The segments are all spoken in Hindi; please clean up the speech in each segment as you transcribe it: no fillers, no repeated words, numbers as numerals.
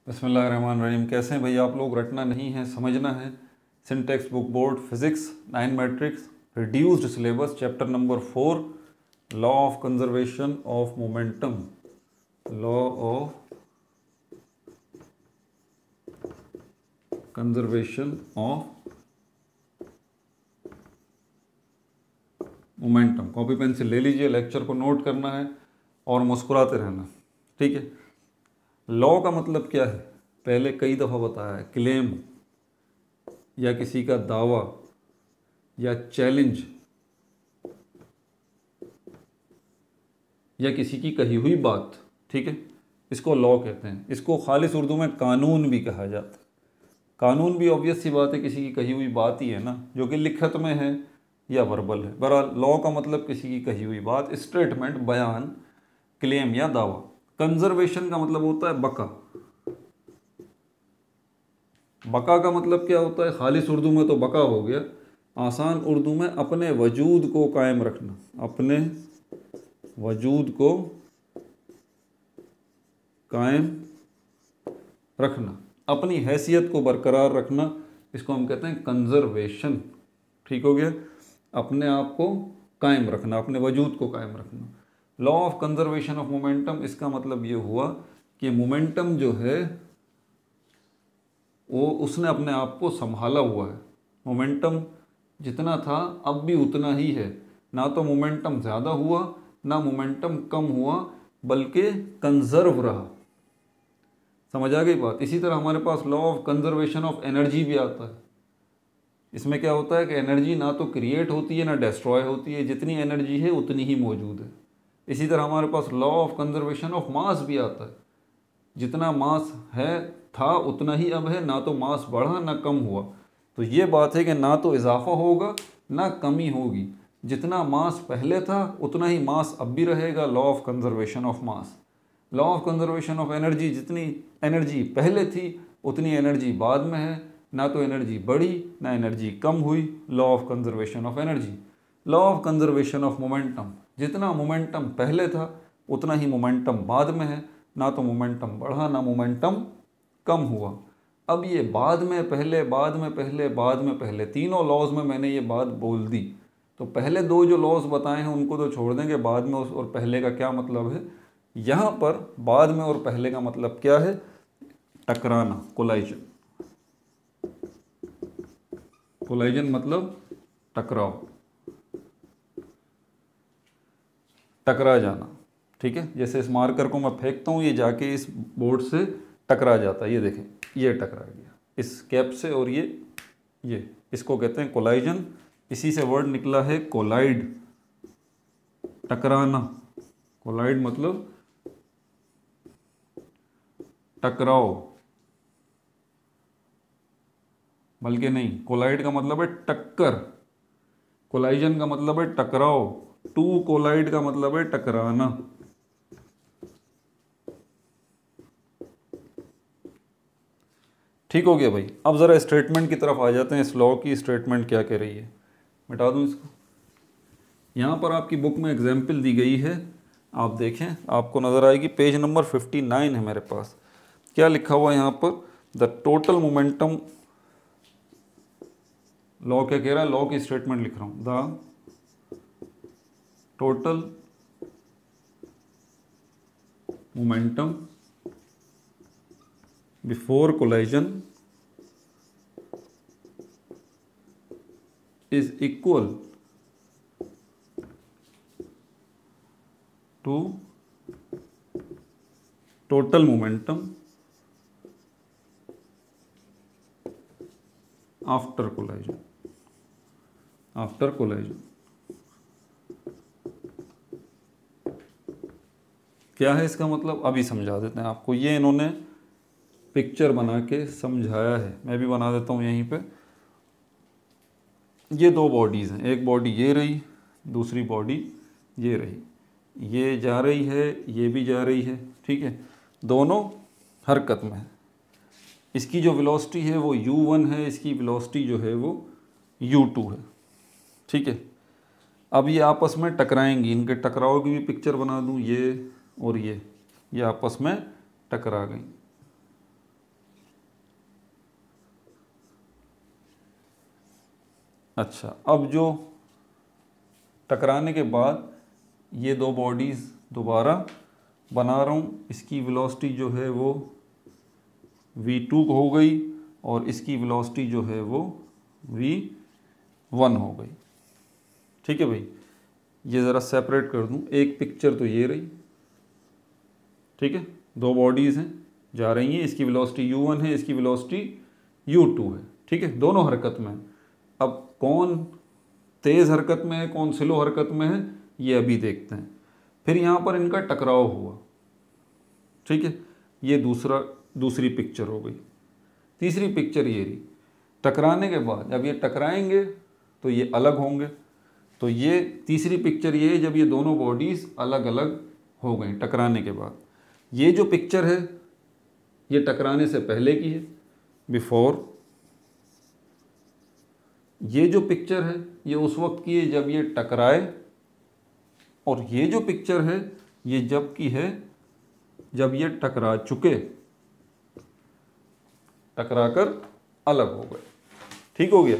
बिस्मिल्लाहिर्रहमानिर्रहीम। कैसे हैं भैया आप लोग? रटना नहीं है, समझना है। Syntax book board physics 9 matrix reduced syllabus chapter number 4 law of conservation of momentum. Law of conservation of momentum. Copy pencil ले लीजिए, लेक्चर को नोट करना है और मुस्कुराते रहना, ठीक है। लॉ का मतलब क्या है पहले कई दफ़ा बताया है। क्लेम या किसी का दावा या चैलेंज या किसी की कही हुई बात, ठीक है, इसको लॉ कहते हैं। इसको खालिस उर्दू में कानून भी कहा जाता है। कानून भी ऑब्वियस सी बात है किसी की कही हुई बात ही है ना, जो कि लिखत में है या वर्बल है। बहरहाल लॉ का मतलब किसी की कही हुई बात, स्टेटमेंट, बयान, क्लेम या दावा। कंजर्वेशन का मतलब होता है बका। बका का मतलब क्या होता है? खालिस उर्दू में तो बका हो गया, आसान उर्दू में अपने वजूद को कायम रखना। अपने वजूद को कायम रखना, अपनी हैसियत को बरकरार रखना, इसको हम कहते हैं कंजर्वेशन। ठीक हो गया? अपने आप को कायम रखना, अपने वजूद को कायम रखना। Law of conservation of momentum, इसका मतलब ये हुआ कि मोमेंटम जो है वो उसने अपने आप को संभाला हुआ है। मोमेंटम जितना था अब भी उतना ही है, ना तो मोमेंटम ज़्यादा हुआ ना मोमेंटम कम हुआ, बल्कि कंजर्व रहा। समझ आ गई बात? इसी तरह हमारे पास law of conservation of energy भी आता है। इसमें क्या होता है कि एनर्जी ना तो क्रिएट होती है ना डिस्ट्रॉय होती है, जितनी एनर्जी है उतनी ही मौजूद है। इसी तरह हमारे पास law of conservation of mass भी आता है। जितना मास है था उतना ही अब है, ना तो मास बढ़ा ना कम हुआ। तो ये बात है कि ना तो इजाफा होगा ना कमी होगी। जितना मास पहले था उतना ही मास अब भी रहेगा। Law of conservation of mass. Law of conservation of energy, जितनी एनर्जी पहले थी उतनी एनर्जी बाद में है, ना तो एनर्जी बढ़ी ना एनर्जी कम हुई। Law of conservation of energy. Law of conservation of momentum, जितना मोमेंटम पहले था उतना ही मोमेंटम बाद में है, ना तो मोमेंटम बढ़ा ना मोमेंटम कम हुआ। अब ये बाद में पहले, बाद में पहले, बाद में पहले, तीनों लॉज में मैंने ये बात बोल दी। तो पहले दो जो लॉज बताए हैं उनको तो छोड़ देंगे, बाद में उस और पहले का क्या मतलब है। यहाँ पर बाद में और पहले का मतलब क्या है? टकराना, कोलाइजन। कोलाइजन मतलब टकराव, टकरा जाना, ठीक है। जैसे इस मार्कर को मैं फेंकता हूँ, ये जाके इस बोर्ड से टकरा जाता है। ये देखें, ये टकरा गया इस कैप से, और ये इसको कहते हैं कोलाइजन। इसी से वर्ड निकला है कोलाइड, टकराना। कोलाइड मतलब टकराव, बल्कि नहीं, कोलाइड का मतलब है टक्कर, कोलाइजन का मतलब है टकराव, टू कोलाइड का मतलब है टकराना। ठीक हो गया भाई। अब ज़रा स्टेटमेंट की तरफ आ जाते हैं। इस लॉ की स्टेटमेंट क्या कह रही है? मिटा दूं इसको। यहाँ पर आपकी बुक में एग्जाम्पल दी गई है, आप देखें, आपको नज़र आएगी। पेज नंबर 59 है मेरे पास। क्या लिखा हुआ है यहाँ पर? The total momentum. लॉ क्या कह रहा है? लॉ की स्टेटमेंट लिख रहा हूँ। The total momentum before collision is equal to total momentum after collision. After collision क्या है इसका मतलब? अभी समझा देते हैं आपको। ये इन्होंने पिक्चर बना के समझाया है, मैं भी बना देता हूँ यहीं पे। ये दो बॉडीज़ हैं, एक बॉडी ये रही, दूसरी बॉडी ये रही। ये जा रही है, ये भी जा रही है, ठीक है, दोनों हरकत में है। इसकी जो वेलोसिटी है वो u1 है, इसकी वेलोसिटी जो है वो u2 है, ठीक है। अब ये आपस में टकराएंगी, इनके टकराव की भी पिक्चर बना दूं, ये और ये आपस में टकरा गई। अच्छा, अब जो टकराने के बाद ये दो बॉडीज़ दोबारा बना रहा हूँ, इसकी वेलोसिटी जो है वो v2 हो गई और इसकी वेलोसिटी जो है वो v1 हो गई। ठीक है भाई, ये ज़रा सेपरेट कर दूँ। एक पिक्चर तो ये रही, ठीक है, दो बॉडीज़ हैं जा रही हैं, इसकी वेलोसिटी u1 है, इसकी वेलोसिटी u2 है। ठीक है, दोनों हरकत में है। अब कौन तेज़ हरकत में है, कौन स्लो हरकत में है, ये अभी देखते हैं। फिर यहाँ पर इनका टकराव हुआ। ठीक है, ये दूसरी पिक्चर हो गई। तीसरी पिक्चर ये रही। टकराने के बाद जब ये टकराएंगे तो ये अलग होंगे। तो ये तीसरी पिक्चर ये है जब ये दोनों बॉडीज़ अलग अलग हो गई टकराने के बाद। ये जो पिक्चर है ये टकराने से पहले की है, बिफोर। ये जो पिक्चर है ये उस वक्त की है जब ये टकराए, और ये जो पिक्चर है ये जब की है जब ये टकरा चुके, टकराकर अलग हो गए। ठीक हो गया।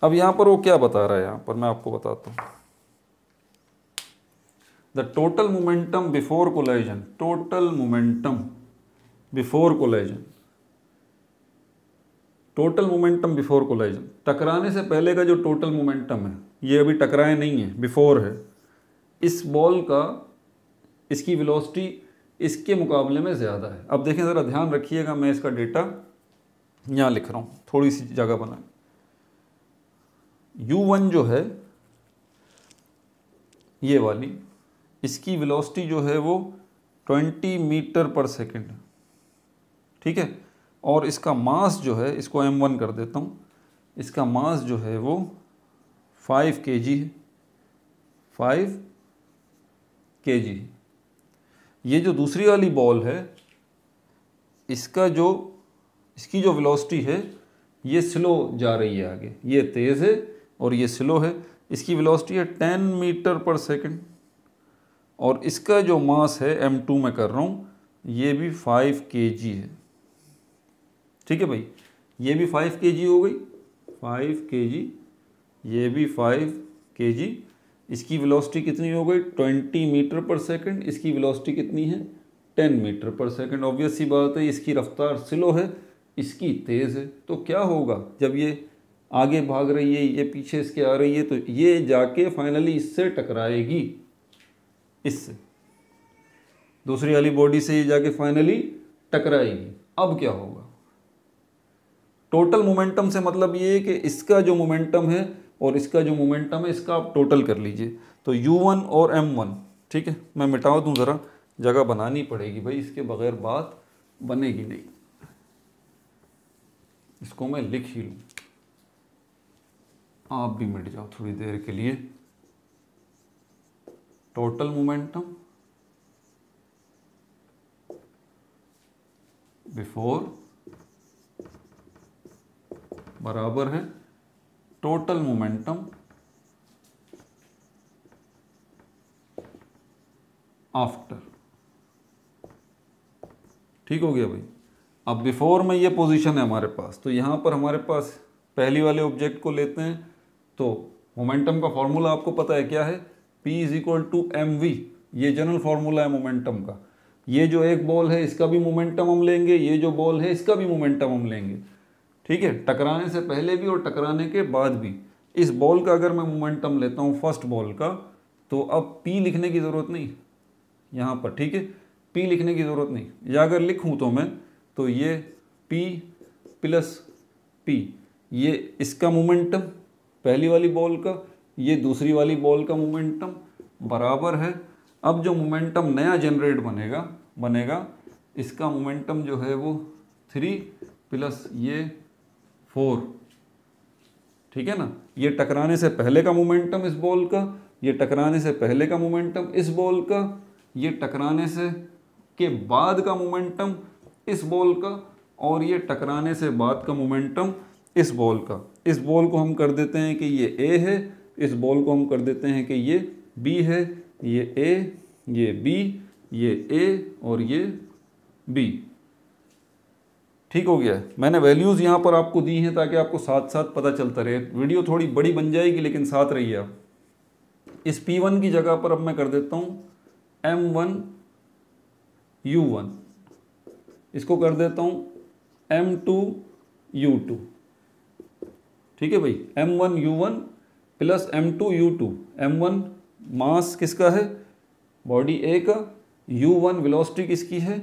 अब यहां पर वो क्या बता रहा है, यहां पर मैं आपको बताता हूं। The total momentum before collision, total momentum before collision, total momentum before collision, टकराने से पहले का जो टोटल मोमेंटम है, ये अभी टकराए नहीं है, बिफोर है। इस बॉल का, इसकी वेलोसिटी इसके मुकाबले में ज़्यादा है। अब देखें ज़रा ध्यान रखिएगा, मैं इसका डेटा यहाँ लिख रहा हूँ, थोड़ी सी जगह बनाए। u1 जो है ये वाली, इसकी वेलोसिटी जो है वो 20 मीटर पर सेकेंड। ठीक है, और इसका मास जो है, इसको m1 कर देता हूँ, इसका मास जो है वो 5 kg है, 5 kg। ये जो दूसरी वाली बॉल है इसकी जो वेलोसिटी है ये स्लो जा रही है आगे, ये तेज़ है और ये स्लो है। इसकी वेलोसिटी है 10 मीटर पर सेकेंड, और इसका जो मास है m2 में कर रहा हूँ, ये भी 5 kg है। ठीक है भाई, ये भी 5 kg हो गई, 5 kg, ये भी 5 kg। इसकी वेलोसिटी कितनी हो गई, 20 मीटर पर सेकंड। इसकी वेलोसिटी कितनी है, 10 मीटर पर सेकंड। ऑब्वियस सी बात है, इसकी रफ्तार स्लो है, इसकी तेज़ है। तो क्या होगा, जब ये आगे भाग रही है, ये पीछे इसके आ रही है, तो ये जाके फाइनली इससे टकराएगी, इससे, दूसरी वाली बॉडी से ये जाके फाइनली टकराएगी। अब क्या होगा, टोटल मोमेंटम से मतलब ये है कि इसका जो मोमेंटम है और इसका जो मोमेंटम है, इसका आप टोटल कर लीजिए। तो u1 और m1, ठीक है, मैं मिटा दूं, ज़रा जगह बनानी पड़ेगी भाई, इसके बगैर बात बनेगी नहीं। इसको मैं लिख ही लूँ, आप भी मिट जाओ थोड़ी देर के लिए। टोटल मोमेंटम बिफोर बराबर है टोटल मोमेंटम आफ्टर। ठीक हो गया भाई। अब बिफोर में ये पोजीशन है हमारे पास, तो यहाँ पर हमारे पास पहली वाले ऑब्जेक्ट को लेते हैं। तो मोमेंटम का फॉर्मूला आपको पता है क्या है, P = mv, ये जनरल फॉर्मूला है मोमेंटम का। ये जो एक बॉल है इसका भी मोमेंटम हम लेंगे, ये जो बॉल है इसका भी मोमेंटम हम लेंगे। ठीक है, टकराने से पहले भी और टकराने के बाद भी। इस बॉल का अगर मैं मोमेंटम लेता हूँ फर्स्ट बॉल का, तो अब P लिखने की ज़रूरत नहीं यहाँ पर। ठीक है, P लिखने की ज़रूरत नहीं, या अगर लिखूँ तो मैं, तो ये P + P, ये इसका मोमेंटम पहली वाली बॉल का, ये दूसरी वाली बॉल का मोमेंटम बराबर है। अब जो मोमेंटम नया जनरेट बनेगा इसका मोमेंटम जो है वो 3 + ये 4। ठीक है ना, ये टकराने से पहले का मोमेंटम इस बॉल का, ये टकराने से पहले का मोमेंटम इस बॉल का, ये टकराने से के बाद का मोमेंटम इस बॉल का, और ये टकराने से बाद का मोमेंटम इस बॉल का। इस बॉल को हम कर देते हैं कि ये A है, इस बॉल को हम कर देते हैं कि ये B है, ये A, ये B, ये A और ये B। ठीक हो गया है। मैंने वैल्यूज़ यहाँ पर आपको दी हैं ताकि आपको साथ साथ पता चलता रहे। वीडियो थोड़ी बड़ी बन जाएगी लेकिन साथ रहिए आप। इस P1 की जगह पर अब मैं कर देता हूँ M1 U1, इसको कर देता हूँ M2 U2। ठीक है भाई, M1 U1 plus M2 U2। M1 मास किसका है, बॉडी ए का। U1 वेलोसिटी किसकी है,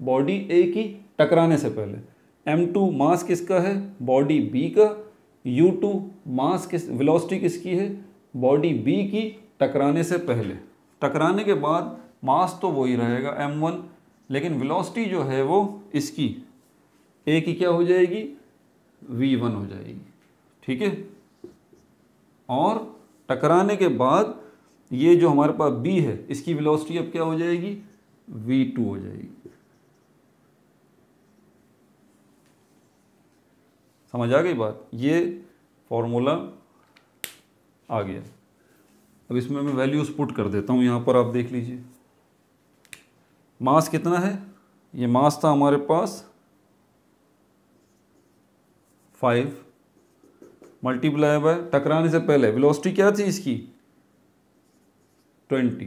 बॉडी ए की टकराने से पहले। M2 मास किसका है, बॉडी बी का। U2 मास वेलोसिटी किसकी है, बॉडी बी की टकराने से पहले। टकराने के बाद मास तो वही रहेगा M1, लेकिन वेलोसिटी जो है वो इसकी ए की क्या हो जाएगी, V1 हो जाएगी। ठीक है, और टकराने के बाद ये जो हमारे पास B है इसकी वेलोसिटी अब क्या हो जाएगी, V2 हो जाएगी। समझ आ गई बात, ये फॉर्मूला आ गया। अब इसमें मैं वैल्यूज पुट कर देता हूँ, यहाँ पर आप देख लीजिए। मास कितना है, ये मास था हमारे पास 5 मल्टीप्लाई बाय टकराने से पहले वेलोसिटी क्या थी इसकी 20,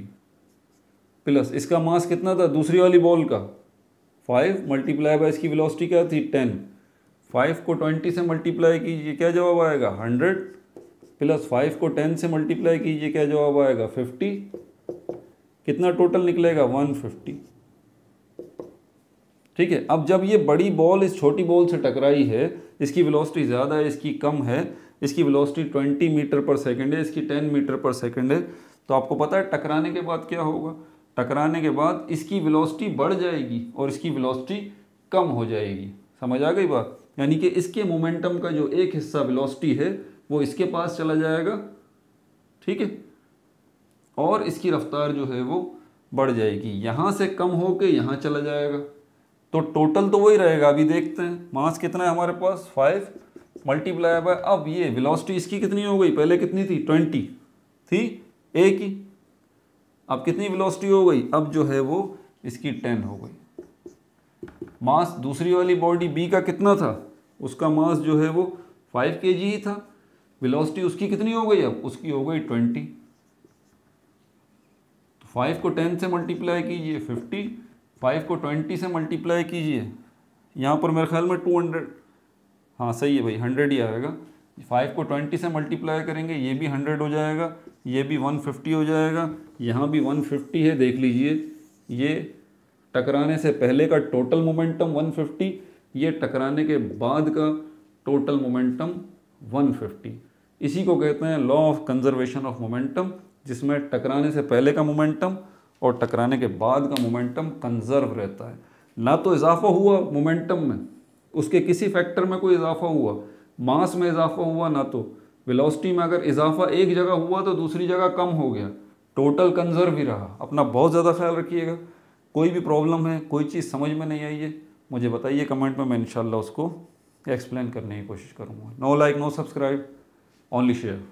प्लस इसका मास कितना था दूसरी वाली बॉल का 5 मल्टीप्लाई बाय इसकी वेलोसिटी क्या थी 10। 5 को 20 से मल्टीप्लाई कीजिए, क्या जवाब आएगा 100, प्लस 5 को 10 से मल्टीप्लाई कीजिए, क्या जवाब आएगा 50। कितना टोटल निकलेगा 150। ठीक है, अब जब ये बड़ी बॉल इस छोटी बॉल से टकराई है, इसकी वेलोसिटी ज़्यादा है, इसकी कम है, इसकी वेलोसिटी 20 मीटर पर सेकंड है, इसकी 10 मीटर पर सेकंड है, तो आपको पता है टकराने के बाद क्या होगा, टकराने के बाद इसकी वेलोसिटी बढ़ जाएगी और इसकी वेलोसिटी कम हो जाएगी। समझ आ गई बात, यानी कि इसके मोमेंटम का जो एक हिस्सा वेलोसिटी है वो इसके पास चला जाएगा। ठीक है, और इसकी रफ्तार जो है वो बढ़ जाएगी, यहाँ से कम होके यहाँ चला जाएगा, तो टोटल तो वही रहेगा। अभी देखते हैं मास कितना है हमारे पास 5 मल्टीप्लाई बाय, अब ये वेलोसिटी इसकी कितनी हो गई, पहले कितनी थी 20 थी ए की, अब कितनी वेलोसिटी हो गई, अब जो है वो इसकी 10 हो गई। मास दूसरी वाली बॉडी बी का कितना था, उसका मास जो है वो 5 kg ही था, वेलोसिटी उसकी कितनी हो गई, अब उसकी हो गई 20। तो 5 को 10 से मल्टीप्लाई कीजिए 50, 5 को 20 से मल्टीप्लाई कीजिए, यहाँ पर मेरे ख्याल में 200, हाँ सही है भाई 100 ही आएगा। 5 को 20 से मल्टीप्लाई करेंगे, ये भी 100 हो जाएगा, ये भी 150 हो जाएगा, यहाँ भी 150 है। देख लीजिए, ये टकराने से पहले का टोटल मोमेंटम 150, ये टकराने के बाद का टोटल मोमेंटम 150। इसी को कहते हैं law of conservation of momentum, जिसमें टकराने से पहले का मोमेंटम और टकराने के बाद का मोमेंटम कंजर्व रहता है। ना तो इजाफा हुआ मोमेंटम में, उसके किसी फैक्टर में कोई इजाफा हुआ, मास में इजाफा हुआ, ना तो वेलोसिटी में अगर इजाफा एक जगह हुआ तो दूसरी जगह कम हो गया, टोटल कंजर्व ही रहा। अपना बहुत ज़्यादा ख्याल रखिएगा। कोई भी प्रॉब्लम है, कोई चीज़ समझ में नहीं आई है, मुझे बताइए कमेंट में, मैं इंशाल्लाह उसको एक्सप्लेन करने की कोशिश करूँगा। No like no subscribe, only share.